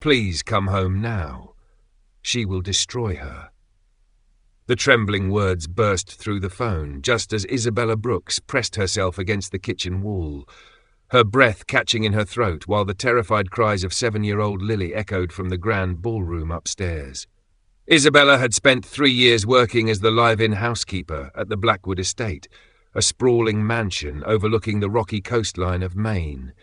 Please come home now. She will destroy her. The trembling words burst through the phone just as Isabella Brooks pressed herself against the kitchen wall, her breath catching in her throat while the terrified cries of 7-year-old Lily echoed from the grand ballroom upstairs. Isabella had spent 3 years working as the live-in housekeeper at the Blackwood estate, a sprawling mansion overlooking the rocky coastline of Maine,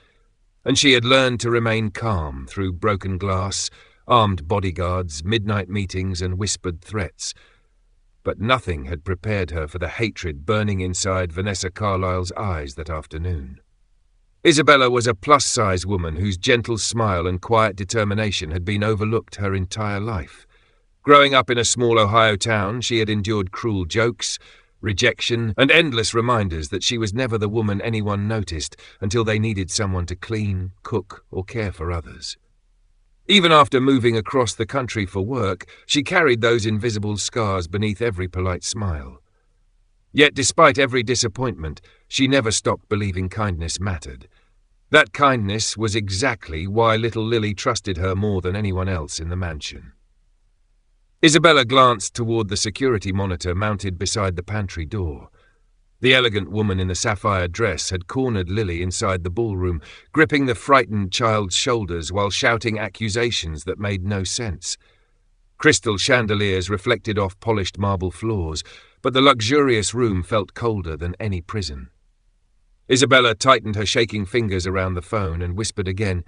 and she had learned to remain calm through broken glass, armed bodyguards, midnight meetings, and whispered threats. But nothing had prepared her for the hatred burning inside Vanessa Carlyle's eyes that afternoon. Isabella was a plus-size woman whose gentle smile and quiet determination had been overlooked her entire life. Growing up in a small Ohio town, she had endured cruel jokes, rejection, and endless reminders that she was never the woman anyone noticed until they needed someone to clean, cook, or care for others. Even after moving across the country for work, she carried those invisible scars beneath every polite smile. Yet despite every disappointment, she never stopped believing kindness mattered. That kindness was exactly why little Lily trusted her more than anyone else in the mansion. Isabella glanced toward the security monitor mounted beside the pantry door. The elegant woman in the sapphire dress had cornered Lily inside the ballroom, gripping the frightened child's shoulders while shouting accusations that made no sense. Crystal chandeliers reflected off polished marble floors, but the luxurious room felt colder than any prison. Isabella tightened her shaking fingers around the phone and whispered again,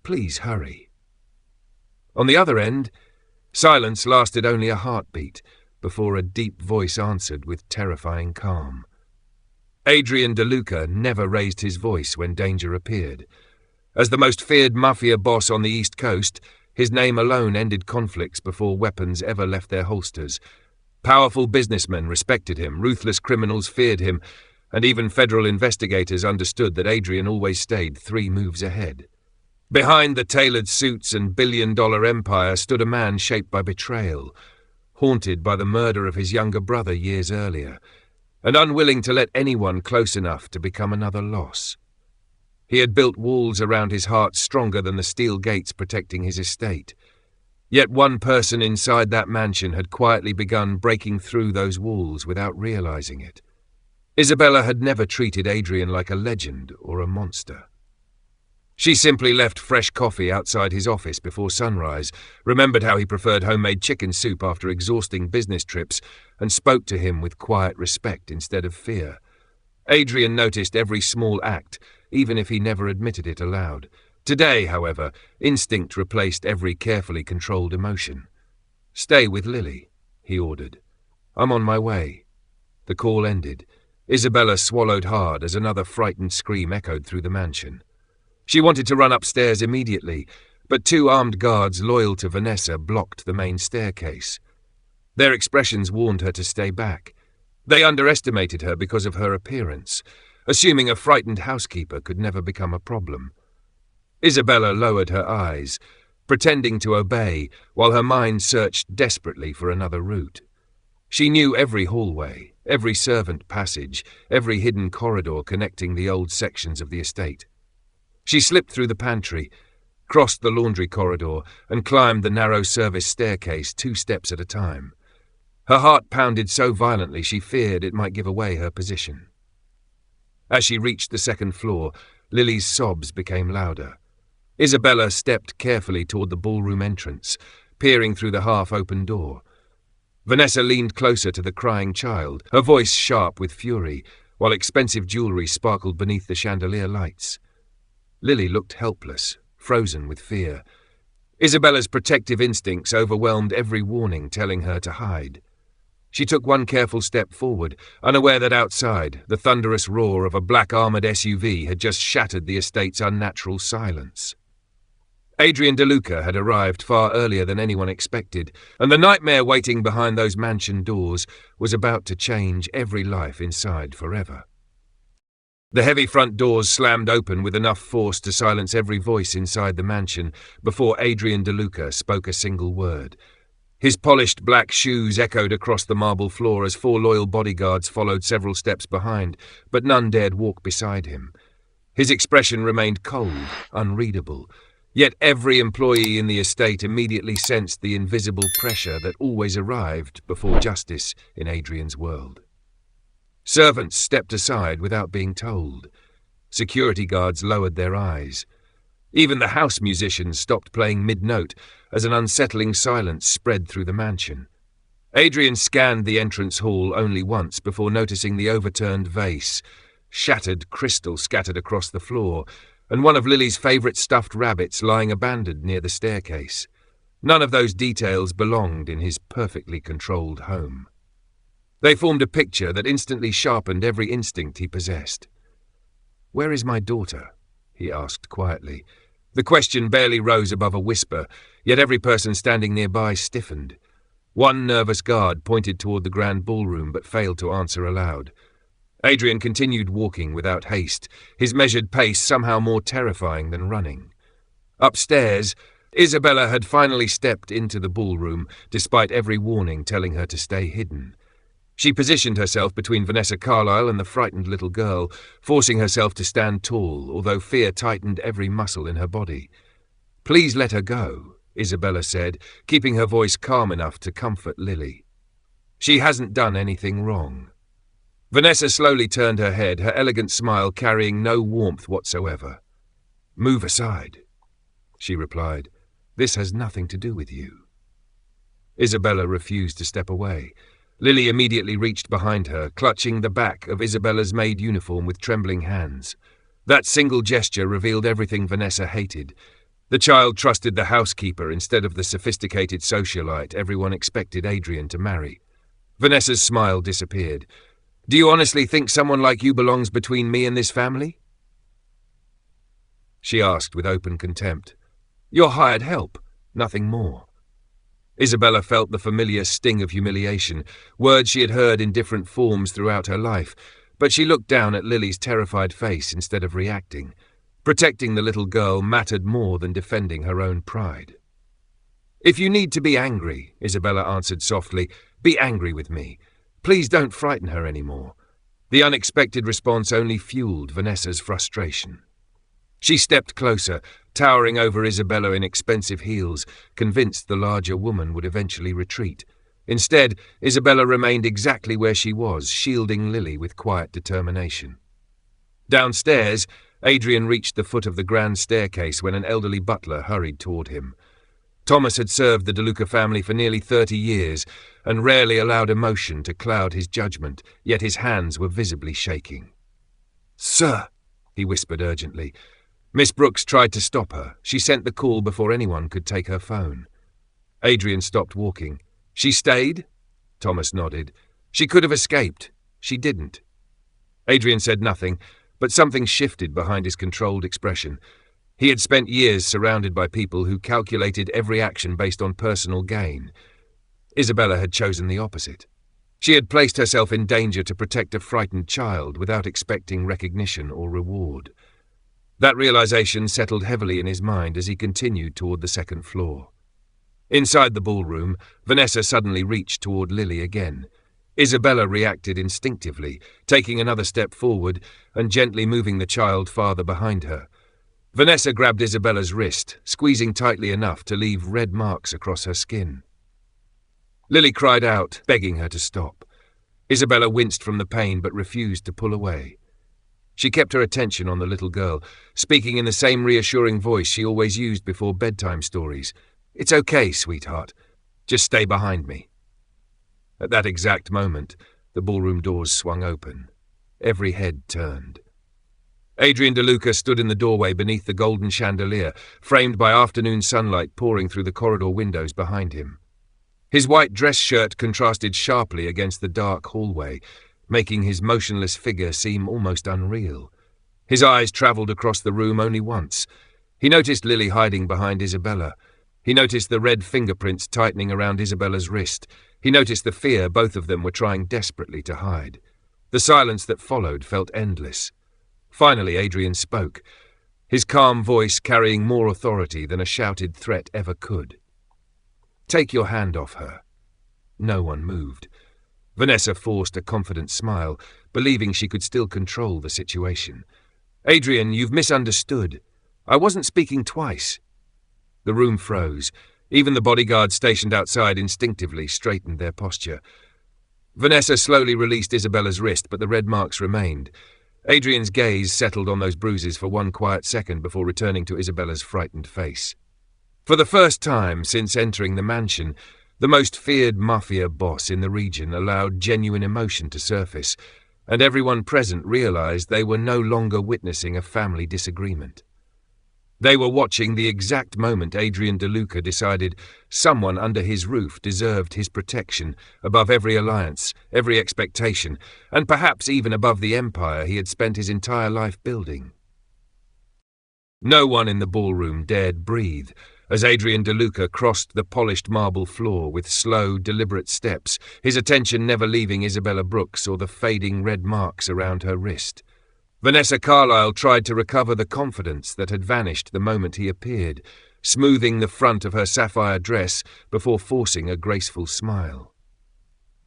"Please hurry." On the other end, silence lasted only a heartbeat before a deep voice answered with terrifying calm. Adrian DeLuca never raised his voice when danger appeared. As the most feared mafia boss on the East Coast, his name alone ended conflicts before weapons ever left their holsters. Powerful businessmen respected him, ruthless criminals feared him, and even federal investigators understood that Adrian always stayed 3 moves ahead. Behind the tailored suits and billion-dollar empire stood a man shaped by betrayal, haunted by the murder of his younger brother years earlier, and unwilling to let anyone close enough to become another loss. He had built walls around his heart stronger than the steel gates protecting his estate. Yet one person inside that mansion had quietly begun breaking through those walls without realizing it. Isabella had never treated Adrian like a legend or a monster. She simply left fresh coffee outside his office before sunrise, remembered how he preferred homemade chicken soup after exhausting business trips, and spoke to him with quiet respect instead of fear. Adrian noticed every small act, even if he never admitted it aloud. Today, however, instinct replaced every carefully controlled emotion. "Stay with Lily," he ordered. "I'm on my way." The call ended. Isabella swallowed hard as another frightened scream echoed through the mansion. She wanted to run upstairs immediately, but 2 armed guards loyal to Vanessa blocked the main staircase. Their expressions warned her to stay back. They underestimated her because of her appearance, assuming a frightened housekeeper could never become a problem. Isabella lowered her eyes, pretending to obey while her mind searched desperately for another route. She knew every hallway, every servant passage, every hidden corridor connecting the old sections of the estate. She slipped through the pantry, crossed the laundry corridor, and climbed the narrow service staircase 2 steps at a time. Her heart pounded so violently she feared it might give away her position. As she reached the 2nd floor, Lily's sobs became louder. Isabella stepped carefully toward the ballroom entrance, peering through the half-open door. Vanessa leaned closer to the crying child, her voice sharp with fury, while expensive jewelry sparkled beneath the chandelier lights. Lily looked helpless, frozen with fear. Isabella's protective instincts overwhelmed every warning telling her to hide. She took one careful step forward, unaware that outside, the thunderous roar of a black armored SUV had just shattered the estate's unnatural silence. Adrian DeLuca had arrived far earlier than anyone expected, and the nightmare waiting behind those mansion doors was about to change every life inside forever. The heavy front doors slammed open with enough force to silence every voice inside the mansion before Adrian DeLuca spoke a single word. His polished black shoes echoed across the marble floor as 4 loyal bodyguards followed several steps behind, but none dared walk beside him. His expression remained cold, unreadable, Yet every employee in the estate immediately sensed the invisible pressure that always arrived before justice in Adrian's world. Servants stepped aside without being told. Security guards lowered their eyes. Even the house musicians stopped playing mid-note as an unsettling silence spread through the mansion. Adrian scanned the entrance hall only once before noticing the overturned vase, shattered crystal scattered across the floor, and one of Lily's favourite stuffed rabbits lying abandoned near the staircase. None of those details belonged in his perfectly controlled home. They formed a picture that instantly sharpened every instinct he possessed. "Where is my daughter?" he asked quietly. The question barely rose above a whisper, yet every person standing nearby stiffened. One nervous guard pointed toward the grand ballroom but failed to answer aloud. Adrian continued walking without haste, his measured pace somehow more terrifying than running. Upstairs, Isabella had finally stepped into the ballroom, despite every warning telling her to stay hidden. She positioned herself between Vanessa Carlyle and the frightened little girl, forcing herself to stand tall, although fear tightened every muscle in her body. "Please let her go," Isabella said, keeping her voice calm enough to comfort Lily. "She hasn't done anything wrong." Vanessa slowly turned her head, her elegant smile carrying no warmth whatsoever. "Move aside," she replied. "This has nothing to do with you." Isabella refused to step away. Lily immediately reached behind her, clutching the back of Isabella's maid uniform with trembling hands. That single gesture revealed everything Vanessa hated. The child trusted the housekeeper instead of the sophisticated socialite everyone expected Adrian to marry. Vanessa's smile disappeared. "Do you honestly think someone like you belongs between me and this family?" she asked with open contempt. "You're hired help, nothing more." Isabella felt the familiar sting of humiliation, words she had heard in different forms throughout her life, but she looked down at Lily's terrified face instead of reacting. Protecting the little girl mattered more than defending her own pride. "If you need to be angry," Isabella answered softly, "be angry with me. Please don't frighten her anymore." The unexpected response only fueled Vanessa's frustration. She stepped closer, towering over Isabella in expensive heels, convinced the larger woman would eventually retreat. Instead, Isabella remained exactly where she was, shielding Lily with quiet determination. Downstairs, Adrian reached the foot of the grand staircase when an elderly butler hurried toward him. Thomas had served the DeLuca family for nearly 30 years and rarely allowed emotion to cloud his judgment, yet his hands were visibly shaking. "Sir," he whispered urgently. Miss Brooks tried to stop her. She sent the call before anyone could take her phone. Adrian stopped walking. "She stayed?" Thomas nodded. "She could have escaped. She didn't." Adrian said nothing, but something shifted behind his controlled expression. He had spent years surrounded by people who calculated every action based on personal gain. Isabella had chosen the opposite. She had placed herself in danger to protect a frightened child without expecting recognition or reward. That realization settled heavily in his mind as he continued toward the second floor. Inside the ballroom, Vanessa suddenly reached toward Lily again. Isabella reacted instinctively, taking another step forward and gently moving the child farther behind her. Vanessa grabbed Isabella's wrist, squeezing tightly enough to leave red marks across her skin. Lily cried out, begging her to stop. Isabella winced from the pain but refused to pull away. She kept her attention on the little girl, speaking in the same reassuring voice she always used before bedtime stories. "It's okay, sweetheart. Just stay behind me." At that exact moment, the ballroom doors swung open. Every head turned. Adrian DeLuca stood in the doorway beneath the golden chandelier, framed by afternoon sunlight pouring through the corridor windows behind him. His white dress shirt contrasted sharply against the dark hallway, making his motionless figure seem almost unreal. His eyes travelled across the room only once. He noticed Lily hiding behind Isabella. He noticed the red fingerprints tightening around Isabella's wrist. He noticed the fear both of them were trying desperately to hide. The silence that followed felt endless. Finally, Adrian spoke, his calm voice carrying more authority than a shouted threat ever could. "Take your hand off her." No one moved. Vanessa forced a confident smile, believing she could still control the situation. "Adrian, you've misunderstood. I wasn't speaking twice. The room froze. Even the bodyguards stationed outside instinctively straightened their posture. Vanessa slowly released Isabella's wrist, but the red marks remained. Adrian's gaze settled on those bruises for one quiet second before returning to Isabella's frightened face. For the first time since entering the mansion, the most feared mafia boss in the region allowed genuine emotion to surface, and everyone present realized they were no longer witnessing a family disagreement. They were watching the exact moment Adrian DeLuca decided someone under his roof deserved his protection above every alliance, every expectation, and perhaps even above the empire he had spent his entire life building. No one in the ballroom dared breathe as Adrian DeLuca crossed the polished marble floor with slow, deliberate steps, his attention never leaving Isabella Brooks or the fading red marks around her wrist. Vanessa Carlyle tried to recover the confidence that had vanished the moment he appeared, smoothing the front of her sapphire dress before forcing a graceful smile.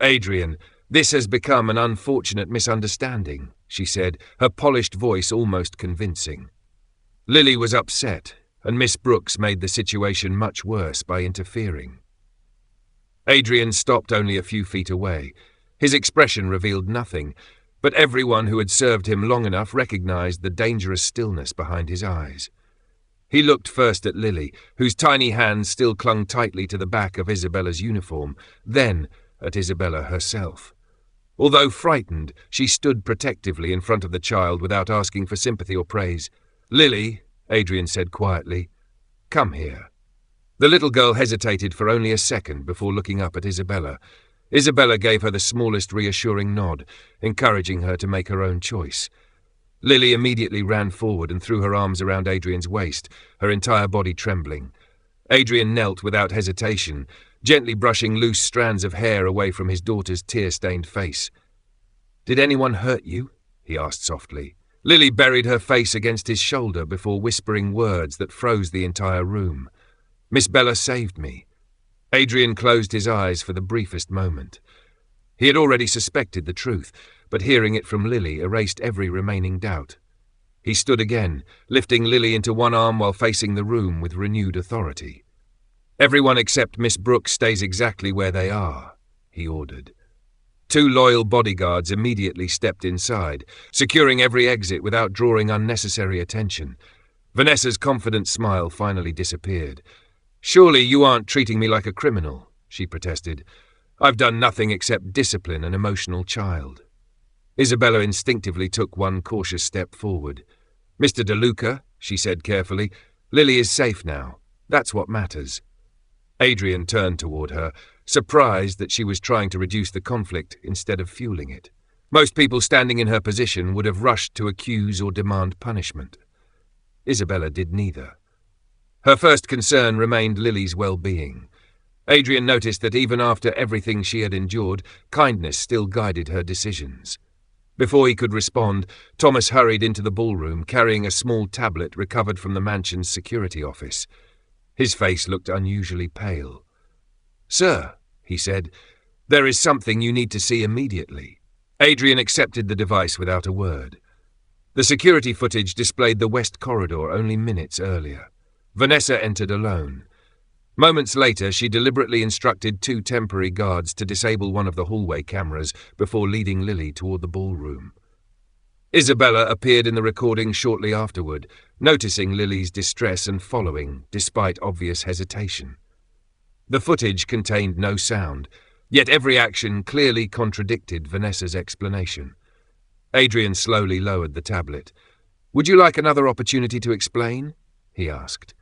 "Adrian, this has become an unfortunate misunderstanding," she said, her polished voice almost convincing. Lily was upset, and Miss Brooks made the situation much worse by interfering. Adrian stopped only a few feet away. His expression revealed nothing, but everyone who had served him long enough recognized the dangerous stillness behind his eyes. He looked first at Lily, whose tiny hands still clung tightly to the back of Isabella's uniform, then at Isabella herself. Although frightened, she stood protectively in front of the child without asking for sympathy or praise. "Lily," Adrian said quietly, "come here." The little girl hesitated for only a second before looking up at Isabella. Isabella gave her the smallest reassuring nod, encouraging her to make her own choice. Lily immediately ran forward and threw her arms around Adrian's waist, her entire body trembling. Adrian knelt without hesitation, gently brushing loose strands of hair away from his daughter's tear-stained face. "Did anyone hurt you?" he asked softly. Lily buried her face against his shoulder before whispering words that froze the entire room. "Miss Bella saved me." Adrian closed his eyes for the briefest moment. He had already suspected the truth, but hearing it from Lily erased every remaining doubt. He stood again, lifting Lily into one arm while facing the room with renewed authority. "Everyone except Miss Brooks stays exactly where they are," he ordered. Two loyal bodyguards immediately stepped inside, securing every exit without drawing unnecessary attention. Vanessa's confident smile finally disappeared. "Surely you aren't treating me like a criminal," she protested. "I've done nothing except discipline an emotional child." Isabella instinctively took one cautious step forward. "Mr. DeLuca," she said carefully, "Lily is safe now. That's what matters." Adrian turned toward her, surprised that she was trying to reduce the conflict instead of fueling it. Most people standing in her position would have rushed to accuse or demand punishment. Isabella did neither. Her first concern remained Lily's well-being. Adrian noticed that even after everything she had endured, kindness still guided her decisions. Before he could respond, Thomas hurried into the ballroom, carrying a small tablet recovered from the mansion's security office. His face looked unusually pale. "Sir," he said, "there is something you need to see immediately." Adrian accepted the device without a word. The security footage displayed the West Corridor only minutes earlier. Vanessa entered alone. Moments later, she deliberately instructed two temporary guards to disable one of the hallway cameras before leading Lily toward the ballroom. Isabella appeared in the recording shortly afterward, noticing Lily's distress and following, despite obvious hesitation. The footage contained no sound, yet every action clearly contradicted Vanessa's explanation. Adrian slowly lowered the tablet. "Would you like another opportunity to explain?" he asked.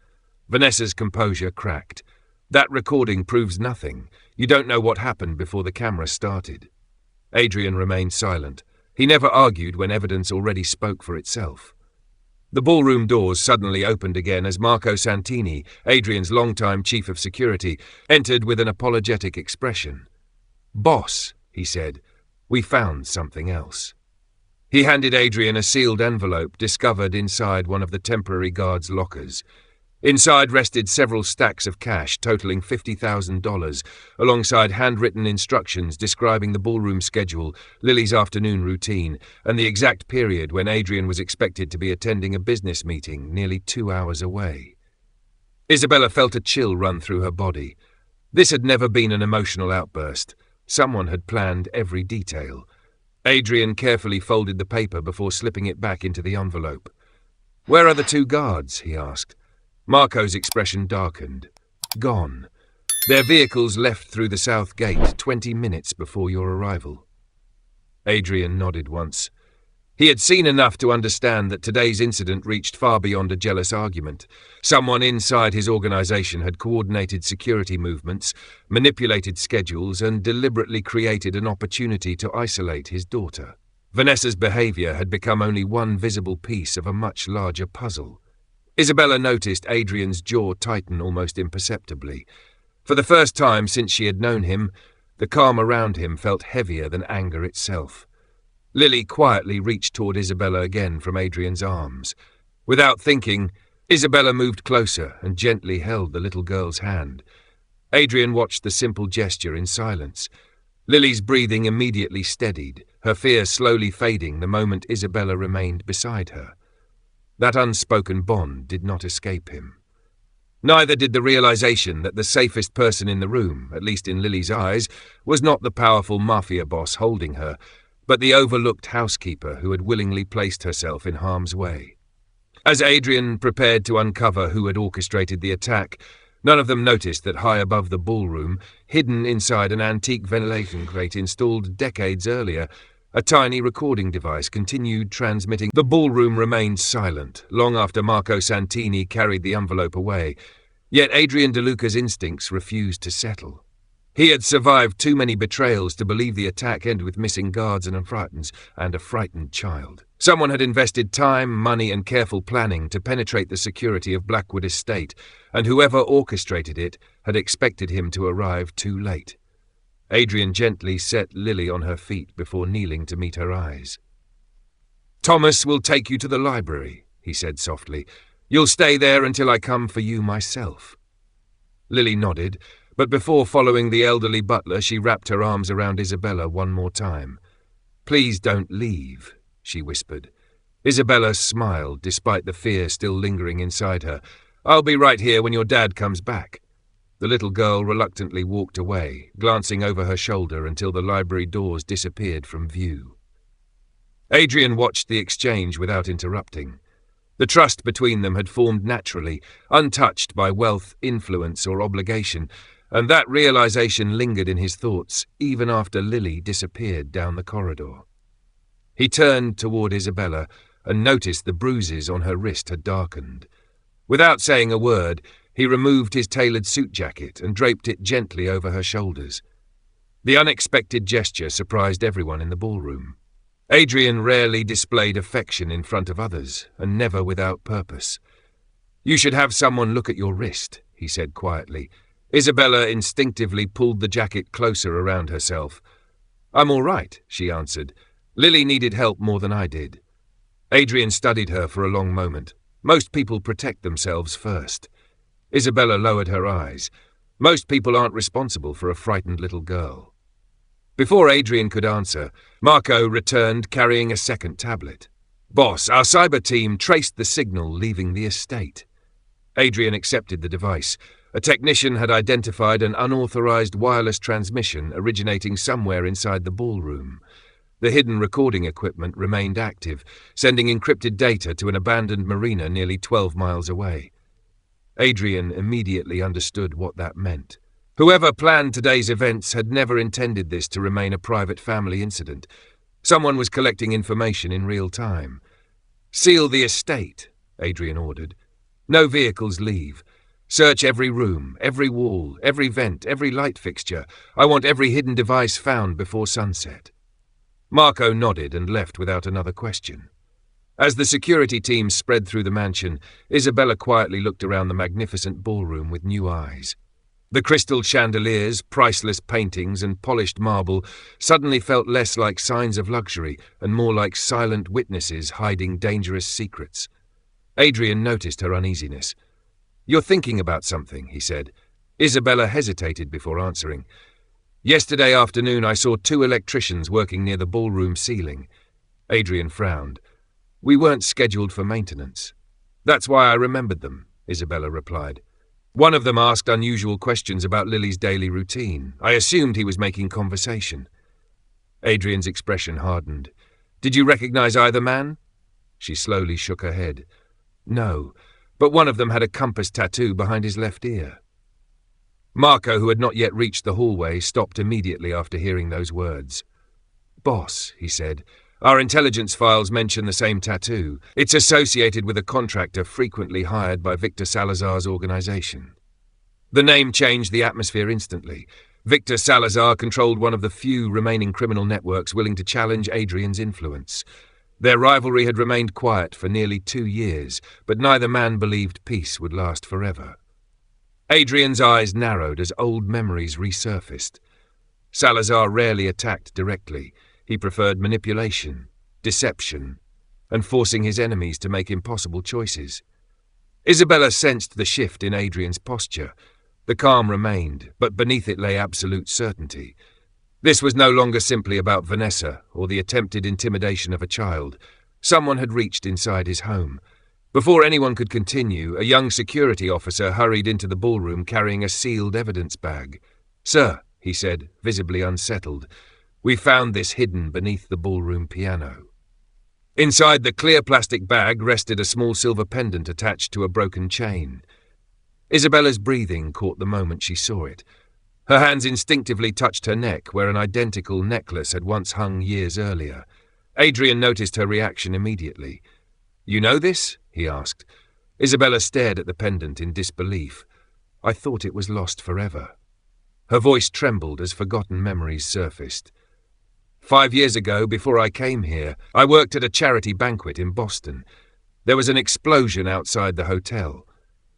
Vanessa's composure cracked. "That recording proves nothing. You don't know what happened before the camera started." Adrian remained silent. He never argued when evidence already spoke for itself. The ballroom doors suddenly opened again as Marco Santini, Adrian's longtime chief of security, entered with an apologetic expression. "Boss," he said, "we found something else." He handed Adrian a sealed envelope discovered inside one of the temporary guards' lockers. Inside rested several stacks of cash totaling $50,000, alongside handwritten instructions describing the ballroom schedule, Lily's afternoon routine, and the exact period when Adrian was expected to be attending a business meeting nearly 2 hours away. Isabella felt a chill run through her body. This had never been an emotional outburst. Someone had planned every detail. Adrian carefully folded the paper before slipping it back into the envelope. "Where are the two guards?" he asked. Marco's expression darkened. "Gone. Their vehicles left through the south gate 20 minutes before your arrival." Adrian nodded once. He had seen enough to understand that today's incident reached far beyond a jealous argument. Someone inside his organization had coordinated security movements, manipulated schedules, and deliberately created an opportunity to isolate his daughter. Vanessa's behavior had become only one visible piece of a much larger puzzle. Isabella noticed Adrian's jaw tighten almost imperceptibly. For the first time since she had known him, the calm around him felt heavier than anger itself. Lily quietly reached toward Isabella again from Adrian's arms. Without thinking, Isabella moved closer and gently held the little girl's hand. Adrian watched the simple gesture in silence. Lily's breathing immediately steadied, her fear slowly fading the moment Isabella remained beside her. That unspoken bond did not escape him. Neither did the realization that the safest person in the room, at least in Lily's eyes, was not the powerful Mafia Boss holding her, but the overlooked housekeeper who had willingly placed herself in harm's way. As Adrian prepared to uncover who had orchestrated the attack, none of them noticed that high above the ballroom, hidden inside an antique ventilation grate installed decades earlier, a tiny recording device continued transmitting. The ballroom remained silent, long after Marco Santini carried the envelope away, yet Adrian De Luca's instincts refused to settle. He had survived too many betrayals to believe the attack ended with missing guards and a frightened child. Someone had invested time, money, and careful planning to penetrate the security of Blackwood Estate, and whoever orchestrated it had expected him to arrive too late. Adrian gently set Lily on her feet before kneeling to meet her eyes. "Thomas will take you to the library," he said softly. "You'll stay there until I come for you myself." Lily nodded, but before following the elderly butler, she wrapped her arms around Isabella one more time. "Please don't leave," she whispered. Isabella smiled, despite the fear still lingering inside her. "I'll be right here when your dad comes back." The little girl reluctantly walked away, glancing over her shoulder until the library doors disappeared from view. Adrian watched the exchange without interrupting. The trust between them had formed naturally, untouched by wealth, influence, or obligation, and that realization lingered in his thoughts even after Lily disappeared down the corridor. He turned toward Isabella and noticed the bruises on her wrist had darkened. Without saying a word, he removed his tailored suit jacket and draped it gently over her shoulders. The unexpected gesture surprised everyone in the ballroom. Adrian rarely displayed affection in front of others, and never without purpose. "You should have someone look at your wrist," he said quietly. Isabella instinctively pulled the jacket closer around herself. "I'm all right," she answered. "Lily needed help more than I did." Adrian studied her for a long moment. Most people protect themselves first. Isabella lowered her eyes. Most people aren't responsible for a frightened little girl. Before Adrian could answer, Marco returned carrying a second tablet. "Boss, our cyber team traced the signal leaving the estate." Adrian accepted the device. A technician had identified an unauthorized wireless transmission originating somewhere inside the ballroom. The hidden recording equipment remained active, sending encrypted data to an abandoned marina nearly 12 miles away. Adrian immediately understood what that meant. Whoever planned today's events had never intended this to remain a private family incident. Someone was collecting information in real time. "Seal the estate," Adrian ordered. "No vehicles leave. Search every room, every wall, every vent, every light fixture. I want every hidden device found before sunset." Marco nodded and left without another question. As the security team spread through the mansion, Isabella quietly looked around the magnificent ballroom with new eyes. The crystal chandeliers, priceless paintings, and polished marble suddenly felt less like signs of luxury and more like silent witnesses hiding dangerous secrets. Adrian noticed her uneasiness. "You're thinking about something," he said. Isabella hesitated before answering. "Yesterday afternoon I saw 2 electricians working near the ballroom ceiling." Adrian frowned. "We weren't scheduled for maintenance." "That's why I remembered them," Isabella replied. One of them asked unusual questions about Lily's daily routine. I assumed he was making conversation. Adrian's expression hardened. Did you recognize either man? She slowly shook her head. No, but one of them had a compass tattoo behind his left ear. Marco, who had not yet reached the hallway, stopped immediately after hearing those words. Boss, he said, our intelligence files mention the same tattoo. It's associated with a contractor frequently hired by Victor Salazar's organization. The name changed the atmosphere instantly. Victor Salazar controlled one of the few remaining criminal networks willing to challenge Adrian's influence. Their rivalry had remained quiet for nearly 2 years, but neither man believed peace would last forever. Adrian's eyes narrowed as old memories resurfaced. Salazar rarely attacked directly. He preferred manipulation, deception, and forcing his enemies to make impossible choices. Isabella sensed the shift in Adrian's posture. The calm remained, but beneath it lay absolute certainty. This was no longer simply about Vanessa or the attempted intimidation of a child. Someone had reached inside his home. Before anyone could continue, a young security officer hurried into the ballroom carrying a sealed evidence bag. Sir, he said, visibly unsettled, we found this hidden beneath the ballroom piano. Inside the clear plastic bag rested a small silver pendant attached to a broken chain. Isabella's breathing caught the moment she saw it. Her hands instinctively touched her neck, where an identical necklace had once hung years earlier. Adrian noticed her reaction immediately. You know this? He asked. Isabella stared at the pendant in disbelief. I thought it was lost forever. Her voice trembled as forgotten memories surfaced. 5 years ago, before I came here, I worked at a charity banquet in Boston. There was an explosion outside the hotel.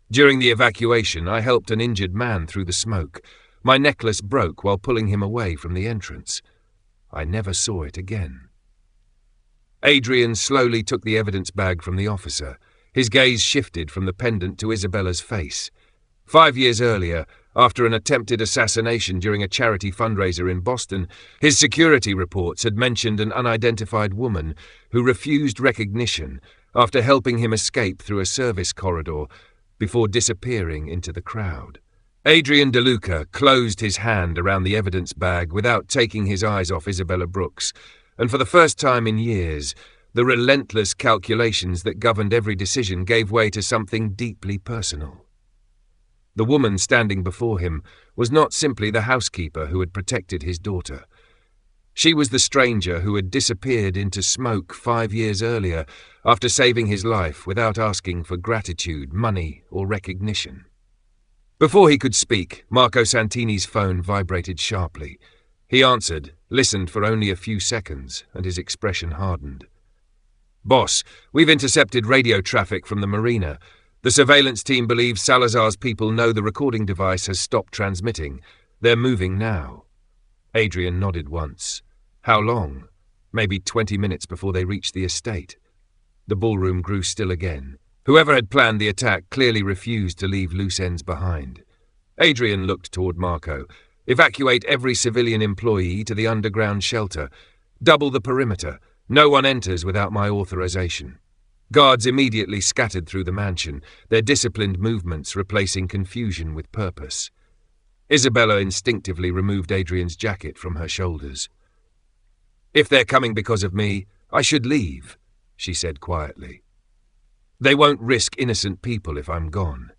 During the evacuation, I helped an injured man through the smoke. My necklace broke while pulling him away from the entrance. I never saw it again. Adrian slowly took the evidence bag from the officer. His gaze shifted from the pendant to Isabella's face. 5 years earlier, after an attempted assassination during a charity fundraiser in Boston, his security reports had mentioned an unidentified woman who refused recognition after helping him escape through a service corridor before disappearing into the crowd. Adrian DeLuca closed his hand around the evidence bag without taking his eyes off Isabella Brooks, and for the first time in years, the relentless calculations that governed every decision gave way to something deeply personal. The woman standing before him was not simply the housekeeper who had protected his daughter. She was the stranger who had disappeared into smoke 5 years earlier after saving his life without asking for gratitude, money, or recognition. Before he could speak, Marco Santini's phone vibrated sharply. He answered, listened for only a few seconds, and his expression hardened. Boss, we've intercepted radio traffic from the marina. The surveillance team believes Salazar's people know the recording device has stopped transmitting. They're moving now. Adrian nodded once. How long? Maybe 20 minutes before they reached the estate. The ballroom grew still again. Whoever had planned the attack clearly refused to leave loose ends behind. Adrian looked toward Marco. Evacuate every civilian employee to the underground shelter. Double the perimeter. No one enters without my authorization. Guards immediately scattered through the mansion, their disciplined movements replacing confusion with purpose. Isabella instinctively removed Adrian's jacket from her shoulders. If they're coming because of me, I should leave, she said quietly. They won't risk innocent people if I'm gone.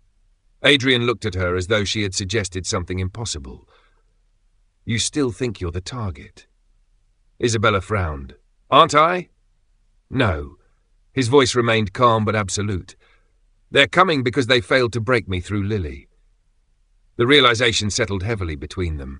Adrian looked at her as though she had suggested something impossible. You still think you're the target? Isabella frowned. Aren't I? No. His voice remained calm but absolute. They're coming because they failed to break me through Lily. The realization settled heavily between them.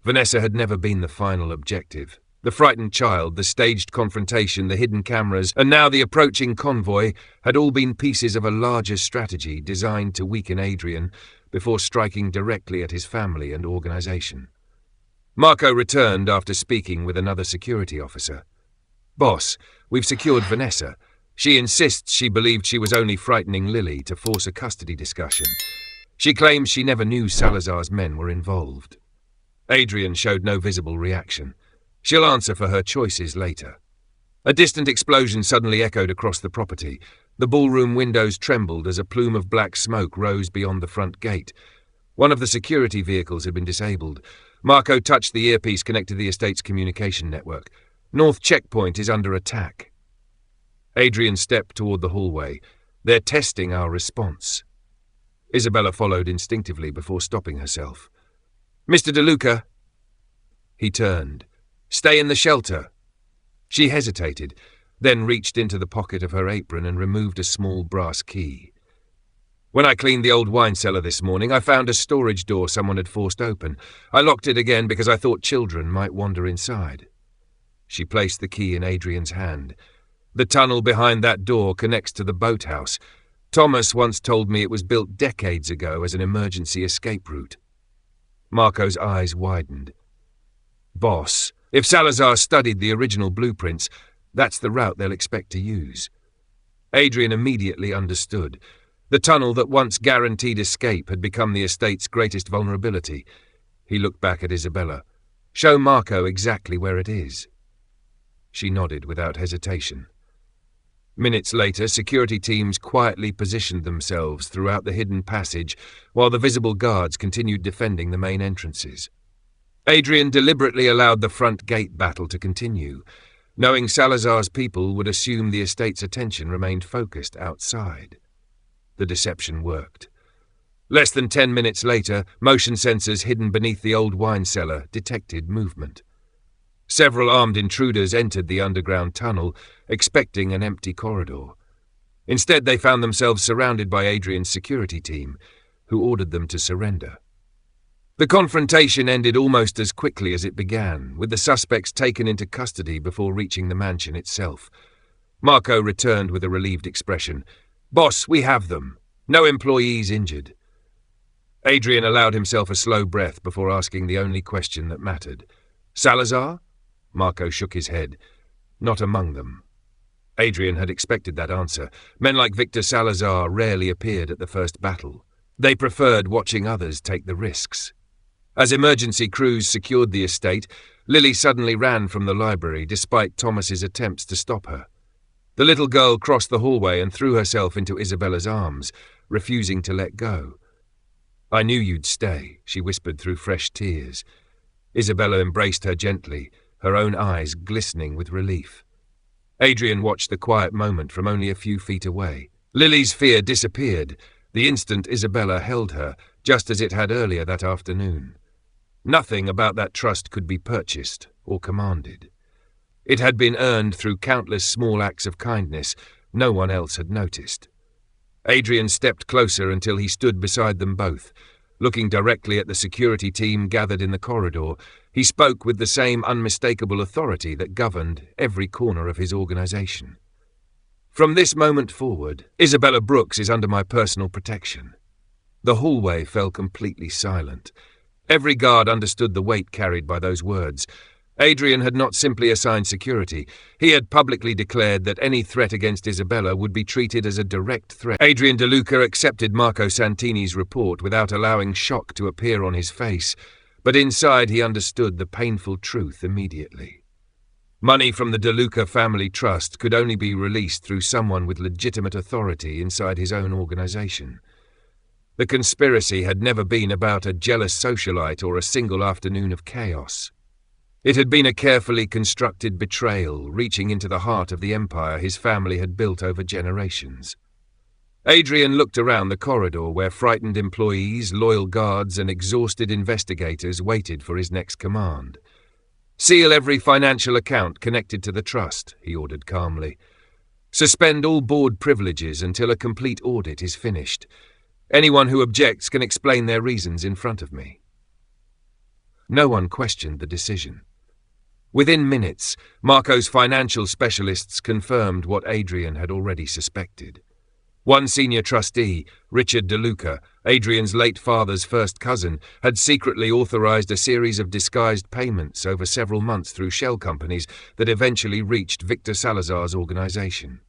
Vanessa had never been the final objective. The frightened child, the staged confrontation, the hidden cameras, and now the approaching convoy had all been pieces of a larger strategy designed to weaken Adrian before striking directly at his family and organization. Marco returned after speaking with another security officer. Boss, we've secured Vanessa. She insists she believed she was only frightening Lily to force a custody discussion. She claims she never knew Salazar's men were involved. Adrian showed no visible reaction. She'll answer for her choices later. A distant explosion suddenly echoed across the property. The ballroom windows trembled as a plume of black smoke rose beyond the front gate. One of the security vehicles had been disabled. Marco touched the earpiece connected to the estate's communication network. North Checkpoint is under attack. Adrian stepped toward the hallway. They're testing our response. Isabella followed instinctively before stopping herself. Mr. DeLuca. He turned. Stay in the shelter. She hesitated, then reached into the pocket of her apron and removed a small brass key. When I cleaned the old wine cellar this morning, I found a storage door someone had forced open. I locked it again because I thought children might wander inside. She placed the key in Adrian's hand. The tunnel behind that door connects to the boathouse. Thomas once told me it was built decades ago as an emergency escape route. Marco's eyes widened. Boss, if Salazar studied the original blueprints, that's the route they'll expect to use. Adrian immediately understood. The tunnel that once guaranteed escape had become the estate's greatest vulnerability. He looked back at Isabella. Show Marco exactly where it is. She nodded without hesitation. Minutes later, security teams quietly positioned themselves throughout the hidden passage while the visible guards continued defending the main entrances. Adrian deliberately allowed the front gate battle to continue, knowing Salazar's people would assume the estate's attention remained focused outside. The deception worked. Less than 10 minutes later, motion sensors hidden beneath the old wine cellar detected movement. Several armed intruders entered the underground tunnel, expecting an empty corridor. Instead, they found themselves surrounded by Adrian's security team, who ordered them to surrender. The confrontation ended almost as quickly as it began, with the suspects taken into custody before reaching the mansion itself. Marco returned with a relieved expression. Boss, we have them. No employees injured. Adrian allowed himself a slow breath before asking the only question that mattered. Salazar? Marco shook his head. Not among them. Adrian had expected that answer. Men like Victor Salazar rarely appeared at the first battle. They preferred watching others take the risks. As emergency crews secured the estate, Lily suddenly ran from the library despite Thomas's attempts to stop her. The little girl crossed the hallway and threw herself into Isabella's arms, refusing to let go. I knew you'd stay, she whispered through fresh tears. Isabella embraced her gently, her own eyes glistening with relief. Adrian watched the quiet moment from only a few feet away. Lily's fear disappeared the instant Isabella held her, just as it had earlier that afternoon. Nothing about that trust could be purchased or commanded. It had been earned through countless small acts of kindness no one else had noticed. Adrian stepped closer until he stood beside them both. Looking directly at the security team gathered in the corridor, he spoke with the same unmistakable authority that governed every corner of his organization. From this moment forward, Isabella Brooks is under my personal protection. The hallway fell completely silent. Every guard understood the weight carried by those words. Adrian had not simply assigned security. He had publicly declared that any threat against Isabella would be treated as a direct threat. Adrian DeLuca accepted Marco Santini's report without allowing shock to appear on his face, but inside he understood the painful truth immediately. Money from the DeLuca family trust could only be released through someone with legitimate authority inside his own organization. The conspiracy had never been about a jealous socialite or a single afternoon of chaos. It had been a carefully constructed betrayal reaching into the heart of the empire his family had built over generations. Adrian looked around the corridor where frightened employees, loyal guards, and exhausted investigators waited for his next command. Seal every financial account connected to the trust, he ordered calmly. Suspend all board privileges until a complete audit is finished. Anyone who objects can explain their reasons in front of me. No one questioned the decision. Within minutes, Marco's financial specialists confirmed what Adrian had already suspected. One senior trustee, Richard DeLuca, Adrian's late father's first cousin, had secretly authorized a series of disguised payments over several months through shell companies that eventually reached Victor Salazar's organization.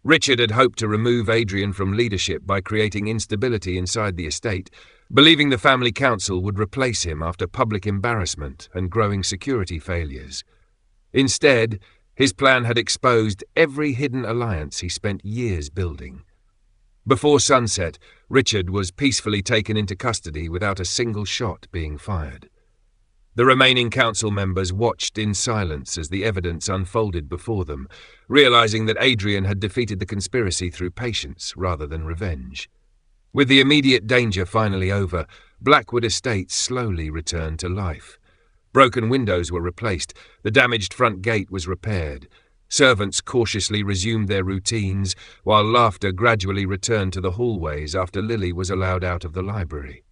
Richard had hoped to remove Adrian from leadership by creating instability inside the estate, believing the family council would replace him after public embarrassment and growing security failures. Instead, His plan had exposed every hidden alliance he spent years building. Before sunset, Richard was peacefully taken into custody without a single shot being fired. The remaining council members watched in silence as the evidence unfolded before them, realizing that Adrian had defeated the conspiracy through patience rather than revenge. With the immediate danger finally over, Blackwood Estate slowly returned to life. Broken windows were replaced, the damaged front gate was repaired. Servants cautiously resumed their routines, while laughter gradually returned to the hallways after Lily was allowed out of the library.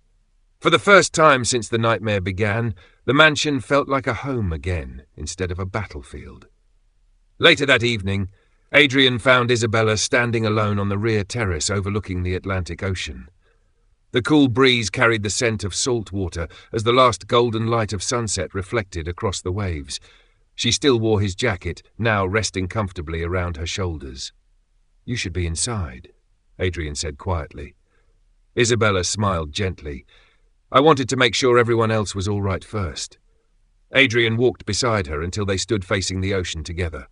For the first time since the nightmare began, the mansion felt like a home again, instead of a battlefield. Later that evening, Adrian found Isabella standing alone on the rear terrace overlooking the Atlantic Ocean. The cool breeze carried the scent of salt water as the last golden light of sunset reflected across the waves. She still wore his jacket, now resting comfortably around her shoulders. "You should be inside," Adrian said quietly. Isabella smiled gently. "I wanted to make sure everyone else was all right first." Adrian walked beside her until they stood facing the ocean together.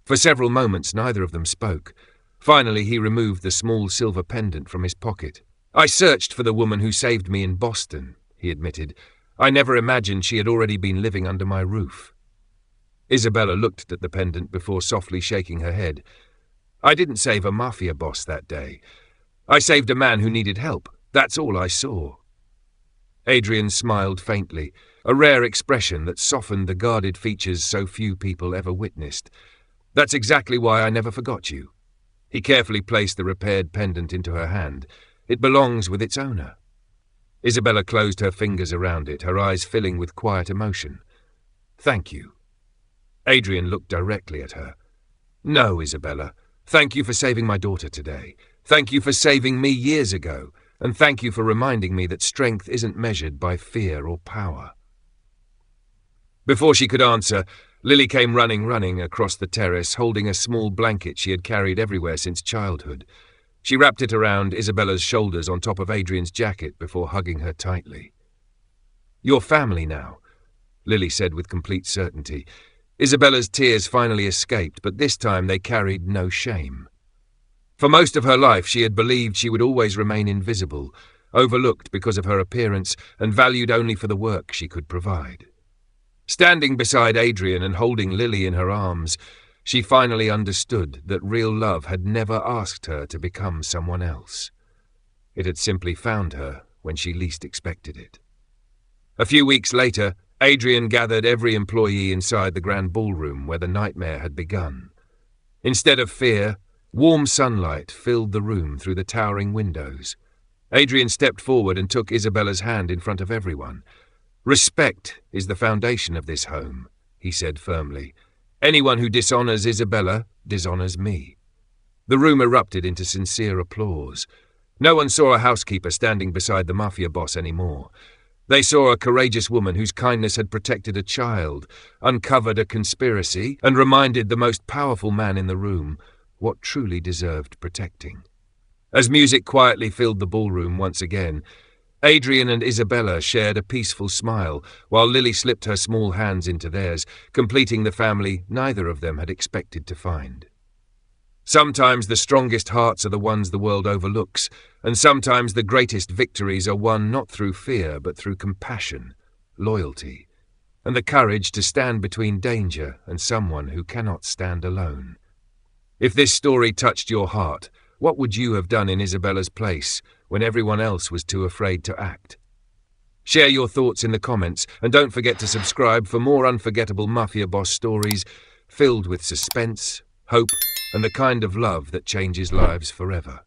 For several moments neither of them spoke. Finally he removed the small silver pendant from his pocket. "I searched for the woman who saved me in Boston," he admitted. "I never imagined she had already been living under my roof." Isabella looked at the pendant before softly shaking her head. "I didn't save a mafia boss that day. I saved a man who needed help. That's all I saw." Adrian smiled faintly, a rare expression that softened the guarded features so few people ever witnessed. "That's exactly why I never forgot you." He carefully placed the repaired pendant into her hand. "It belongs with its owner." Isabella closed her fingers around it, her eyes filling with quiet emotion. "Thank you." Adrian looked directly at her. "No, Isabella. Thank you for saving my daughter today. Thank you for saving me years ago. And thank you for reminding me that strength isn't measured by fear or power." Before she could answer, Lily came running across the terrace, holding a small blanket she had carried everywhere since childhood. She wrapped it around Isabella's shoulders on top of Adrian's jacket before hugging her tightly. "You're family now," Lily said with complete certainty. Isabella's tears finally escaped, but this time they carried no shame. For most of her life she had believed she would always remain invisible, overlooked because of her appearance and valued only for the work she could provide. Standing beside Adrian and holding Lily in her arms, she finally understood that real love had never asked her to become someone else. It had simply found her when she least expected it. A few weeks later, Adrian gathered every employee inside the grand ballroom where the nightmare had begun. Instead of fear, warm sunlight filled the room through the towering windows. Adrian stepped forward and took Isabella's hand in front of everyone. "Respect is the foundation of this home," he said firmly. "Anyone who dishonors Isabella dishonors me." The room erupted into sincere applause. No one saw a housekeeper standing beside the mafia boss anymore. They saw a courageous woman whose kindness had protected a child, uncovered a conspiracy, and reminded the most powerful man in the room what truly deserved protecting. As music quietly filled the ballroom once again, Adrian and Isabella shared a peaceful smile, while Lily slipped her small hands into theirs, completing the family neither of them had expected to find. Sometimes the strongest hearts are the ones the world overlooks, and sometimes the greatest victories are won not through fear but through compassion, loyalty, and the courage to stand between danger and someone who cannot stand alone. If this story touched your heart, what would you have done in Isabella's place when everyone else was too afraid to act? Share your thoughts in the comments, and don't forget to subscribe for more unforgettable Mafia Boss stories filled with suspense, hope, and the kind of love that changes lives forever.